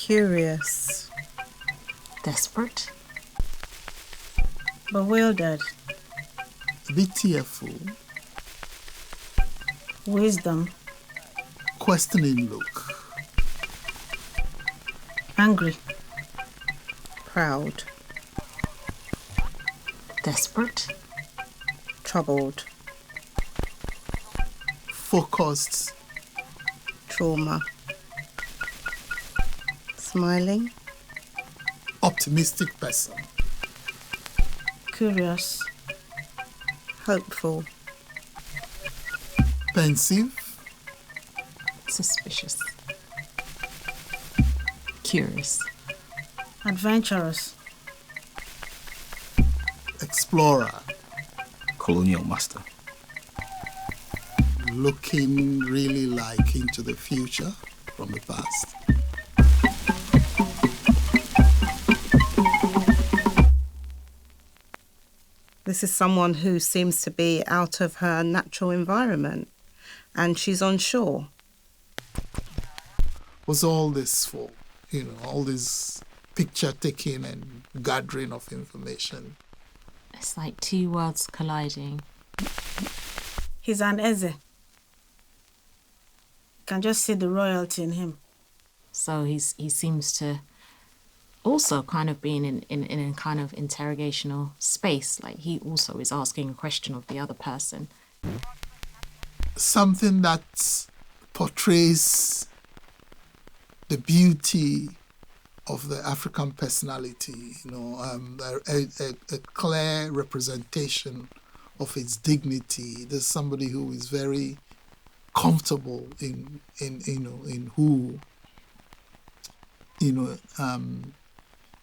Curious. Desperate. Bewildered. A bit tearful. Wisdom. Questioning look. Angry. Proud. Desperate. Troubled. Focused. Trauma. Smiling. Optimistic person. Curious. Hopeful. Pensive. Suspicious. Curious. Adventurous. Explorer. Colonial master. Looking really like into the future from the past. This is someone who seems to be out of her natural environment, and she's on shore. What's all this for? All this picture taking and gathering of information. It's like two worlds colliding. He's an Eze. You can just see the royalty in him. So he seems to also kind of be in a kind of interrogational space. Like he also is asking a question of the other person. Something that portrays the beauty of the African personality, a clear representation of its dignity. There's somebody who is very comfortable in who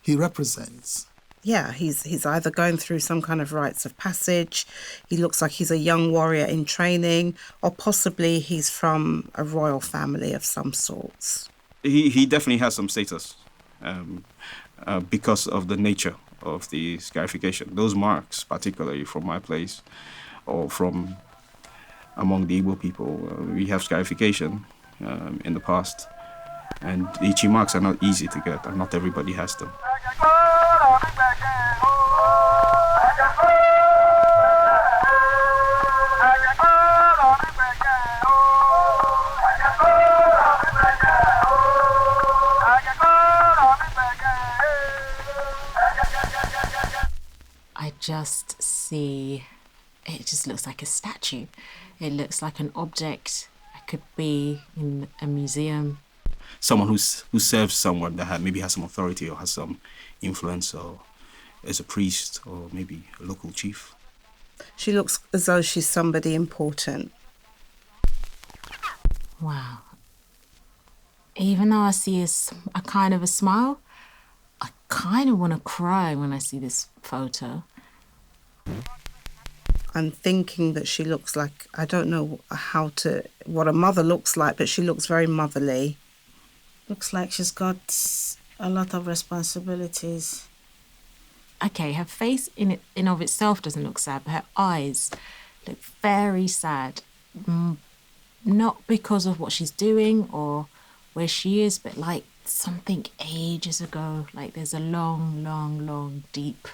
he represents. Yeah, he's either going through some kind of rites of passage, he looks like he's a young warrior in training, or possibly he's from a royal family of some sorts. He definitely has some status because of the nature of the scarification. Those marks, particularly from my place or from among the Igbo people, we have scarification in the past, and the Ichi marks are not easy to get, and not everybody has them. I just see, it just looks like a statue. It looks like an object that could be in a museum. Someone who serves someone that maybe has some authority or has some influence, or is a priest or maybe a local chief. She looks as though she's somebody important. Wow. Even though I see a kind of a smile, I kind of want to cry when I see this photo. I'm thinking that she looks like, I don't know what a mother looks like, but she looks very motherly. Looks like she's got a lot of responsibilities. Okay, her face in of itself doesn't look sad, but her eyes look very sad. Not because of what she's doing or where she is, but like something ages ago. Like there's a long, long, long, deep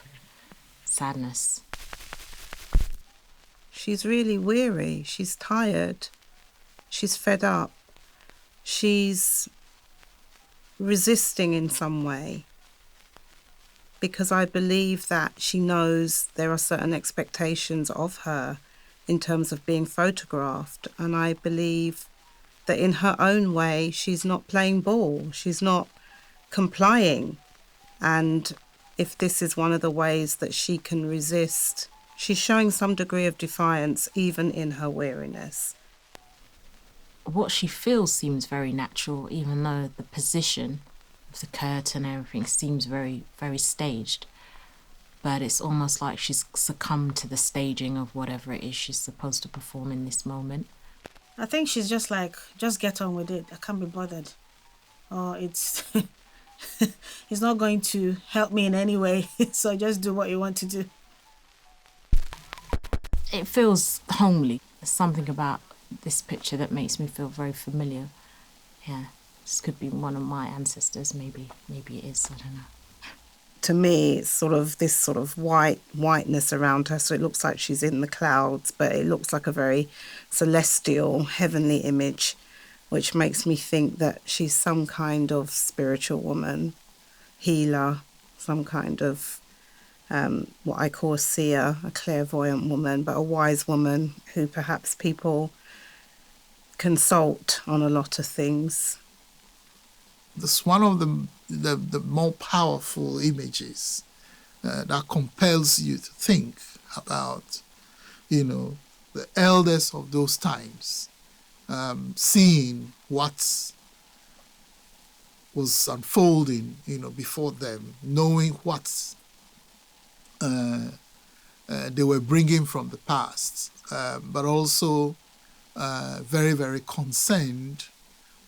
sadness. She's really weary. She's tired. She's fed up. She's resisting in some way, because I believe that she knows there are certain expectations of her in terms of being photographed. And I believe that in her own way, she's not playing ball. She's not complying. And if this is one of the ways that she can resist, she's showing some degree of defiance even in her weariness. What she feels seems very natural, even though the position of the curtain and everything seems very, very staged. But it's almost like she's succumbed to the staging of whatever it is she's supposed to perform in this moment. I think she's just like, just get on with it. I can't be bothered. Or it's it's not going to help me in any way, so just do what you want to do. It feels homely. There's something about this picture that makes me feel very familiar. Yeah, This could be one of my ancestors. Maybe it is. I don't know. To me, it's sort of this sort of whiteness around her, so it looks like she's in the clouds, but it looks like a very celestial, heavenly image, which makes me think that she's some kind of spiritual woman, healer, some kind of what I call a seer, a clairvoyant woman, but a wise woman who perhaps people consult on a lot of things. That's one of the more powerful images that compels you to think about, the elders of those times, seeing what was unfolding, before them, knowing what they were bringing from the past, but also very, very concerned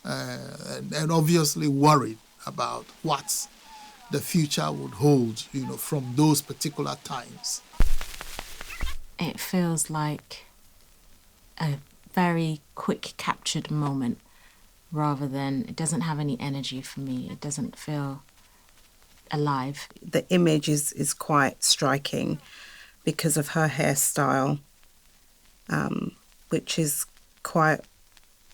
and obviously worried about what the future would hold, from those particular times. It feels like a very quick captured moment rather than, it doesn't have any energy for me. It doesn't feel alive. The image is quite striking because of her hairstyle, which is quite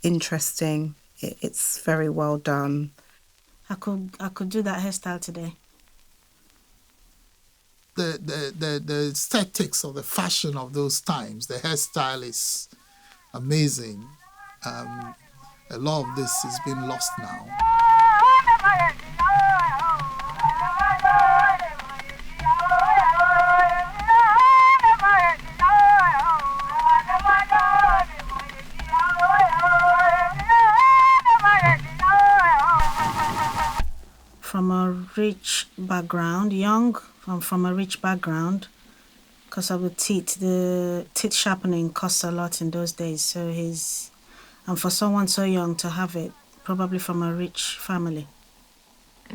interesting. It's very well done. I could do that hairstyle today. The aesthetics of the fashion of those times, the hairstyle is amazing. A lot of this has been lost now. From a rich background, from a rich background, because of the teeth sharpening costs a lot in those days. So and for someone so young to have it, probably from a rich family.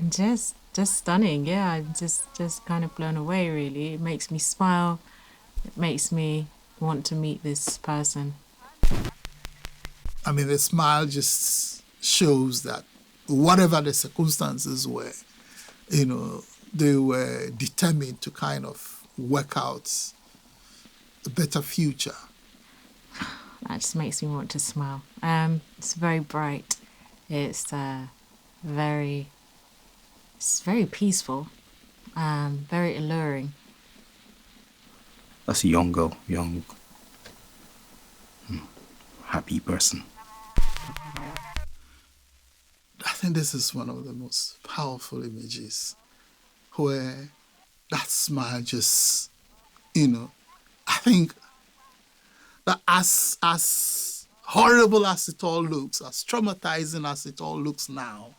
Just stunning, yeah. I'm just kind of blown away, really. It makes me smile. It makes me want to meet this person. I mean, the smile just shows that whatever the circumstances were, they were determined to kind of work out a better future. That just makes me want to smile. It's very bright. It's very peaceful, very alluring. That's a young girl, happy person. I think this is one of the most powerful images where that smile just, I think that as horrible as it all looks, as traumatizing as it all looks now,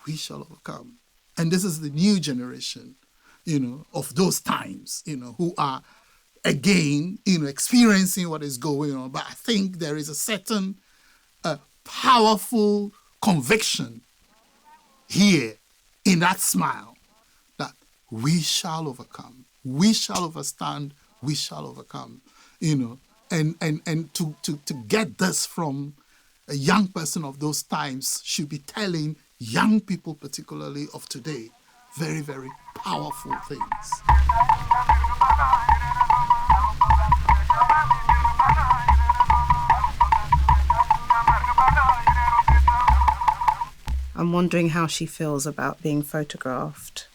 we shall overcome. And this is the new generation, of those times, who are, again, experiencing what is going on. But I think there is a certain powerful conviction here in that smile that we shall overcome, we shall overstand, we shall overcome, and to get this from a young person of those times should be telling young people, particularly of today, very, very powerful things. I'm wondering how she feels about being photographed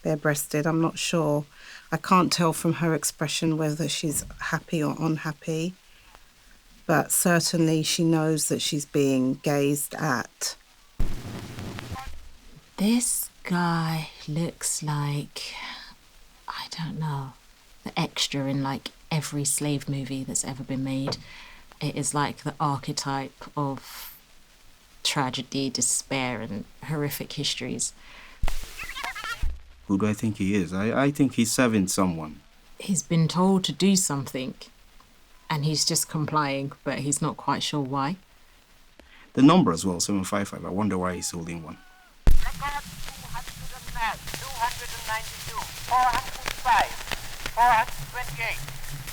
bare-breasted. I'm not sure. I can't tell from her expression whether she's happy or unhappy, but certainly she knows that she's being gazed at. This guy looks like, I don't know, the extra in like every slave movie that's ever been made. It is like the archetype of tragedy, despair, and horrific histories. Who do I think he is? I think he's serving someone. He's been told to do something, and he's just complying, but he's not quite sure why. The number as well, 755. I wonder why he's holding one. Record 292, 405, 428,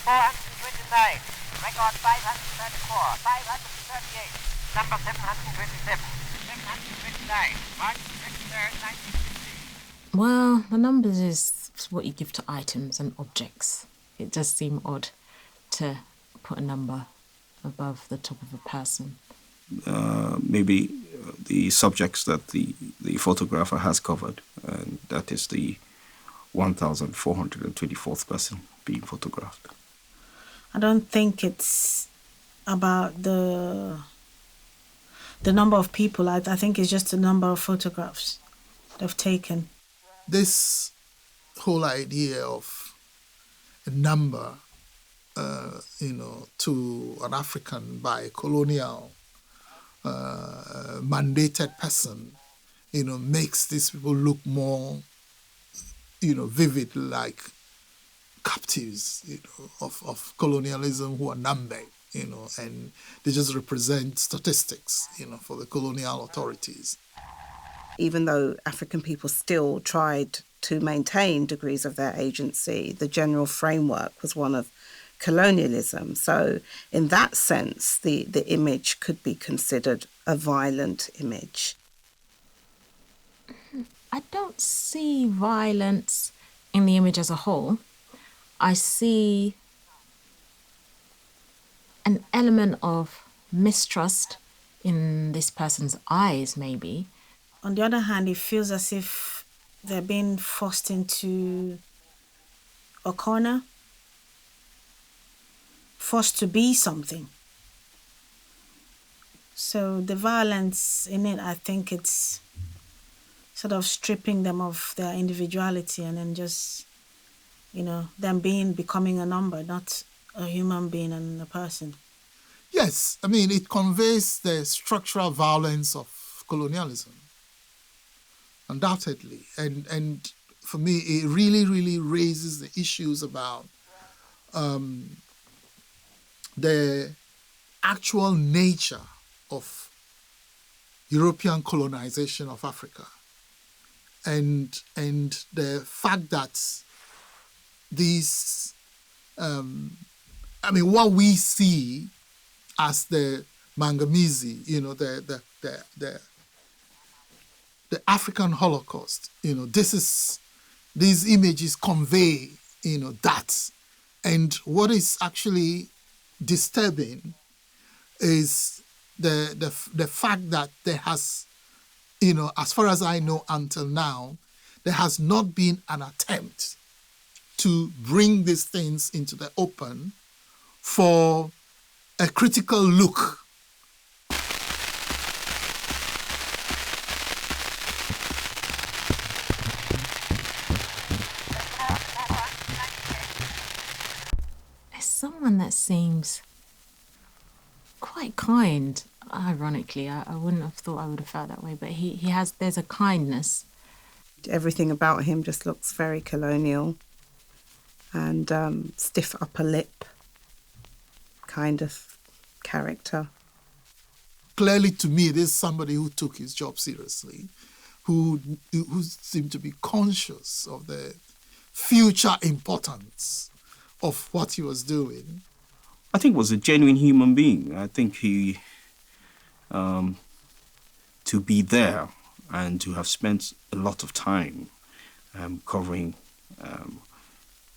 429, record 534, 538. Number 727. 729. March 23rd, 1960. Well, the numbers is what you give to items and objects. It does seem odd to put a number above the top of a person. Maybe the subjects that the photographer has covered, and that is the 1,424th person being photographed. I don't think it's about the number of people. I think it's just the number of photographs they've taken. This whole idea of a number, to an African by a colonial mandated person, makes these people look more, vivid, like captives, of colonialism who are numbered, and they just represent statistics, for the colonial authorities. Even though African people still tried to maintain degrees of their agency, the general framework was one of colonialism. So in that sense, the image could be considered a violent image. I don't see violence in the image as a whole. I see an element of mistrust in this person's eyes, maybe. On the other hand, it feels as if they're being forced into a corner, forced to be something. So the violence in it, I think it's sort of stripping them of their individuality and then just, them becoming a number, not a human being and a person. Yes, I mean, it conveys the structural violence of colonialism, undoubtedly. And for me, it really, really raises the issues about the actual nature of European colonization of Africa, and the fact that these, what we see as the Mangamizi, the African Holocaust, these images convey, that. And what is actually disturbing is the fact that there has, as far as I know until now, there has not been an attempt to bring these things into the open for a critical look. There's someone that seems quite kind. Ironically, I wouldn't have thought I would have felt that way, but there's a kindness. Everything about him just looks very colonial and stiff upper lip kind of character. Clearly, to me, it is somebody who took his job seriously, who seemed to be conscious of the future importance of what he was doing. I think was a genuine human being. I think he, to be there and to have spent a lot of time covering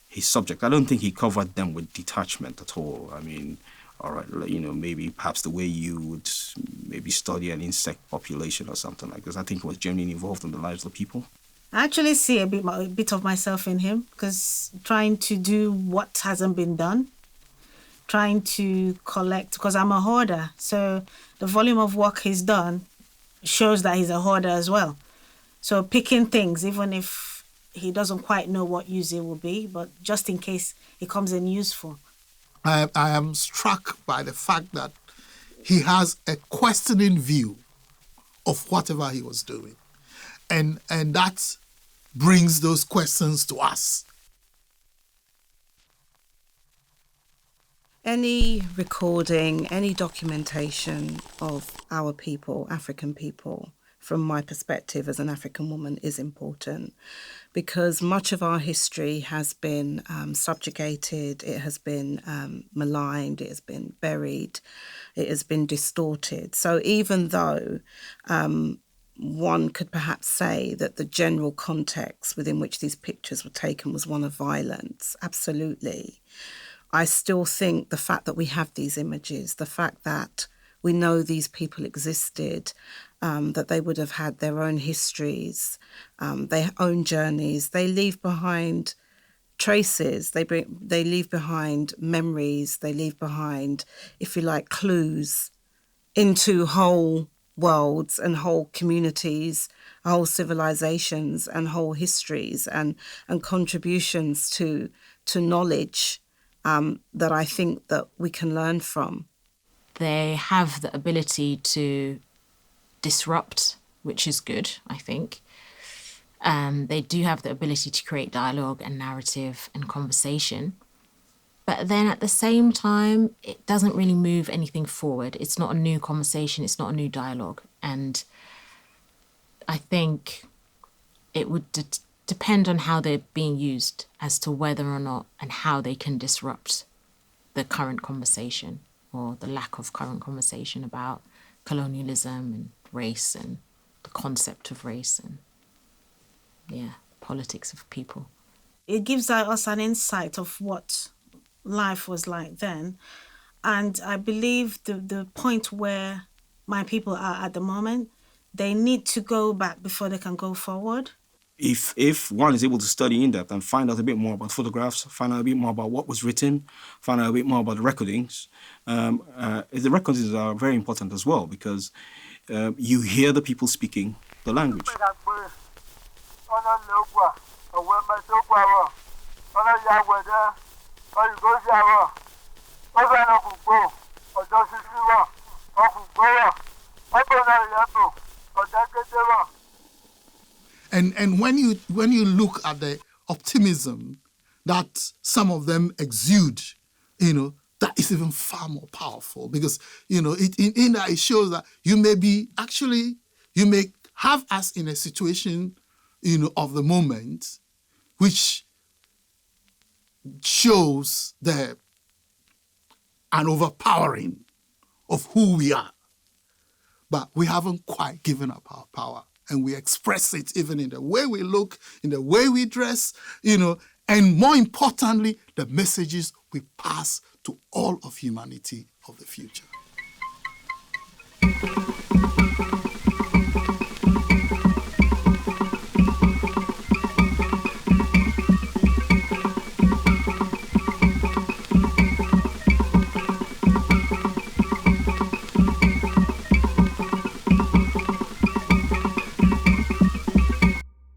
his subject, I don't think he covered them with detachment at all. I mean, all right, maybe perhaps the way you would maybe study an insect population or something like this. I think he was genuinely involved in the lives of people. I actually see a bit of myself in him, because trying to do what hasn't been done, trying to collect, because I'm a hoarder, so the volume of work he's done shows that he's a hoarder as well. So picking things, even if he doesn't quite know what use it will be, but just in case it comes in useful. I am struck by the fact that he has a questioning view of whatever he was doing. And that brings those questions to us. Any recording, any documentation of our people, African people, from my perspective as an African woman, is important, because much of our history has been subjugated, it has been maligned, it has been buried, it has been distorted. So even though one could perhaps say that the general context within which these pictures were taken was one of violence, absolutely, I still think the fact that we have these images, the fact that we know these people existed, that they would have had their own histories, their own journeys. They leave behind traces. They leave behind memories. They leave behind, if you like, clues into whole worlds and whole communities, whole civilizations and whole histories and contributions to knowledge that I think that we can learn from. They have the ability to disrupt, which is good, I think. They do have the ability to create dialogue and narrative and conversation. But then at the same time, it doesn't really move anything forward. It's not a new conversation. It's not a new dialogue. And I think it would depend on how they're being used as to whether or not and how they can disrupt the current conversation or the lack of current conversation about colonialism and race and the concept of race and, politics of people. It gives us an insight of what life was like then. And I believe the point where my people are at the moment, they need to go back before they can go forward. If one is able to study in depth and find out a bit more about photographs, find out a bit more about what was written, find out a bit more about the recordings, the recordings are very important as well, because you hear the people speaking the language. And when you look at the optimism that some of them exude, that is even far more powerful, because in that it shows that you may have us in a situation of the moment which shows an overpowering of who we are, but we haven't quite given up our power. And we express it even in the way we look, in the way we dress, and more importantly, the messages we pass to all of humanity of the future.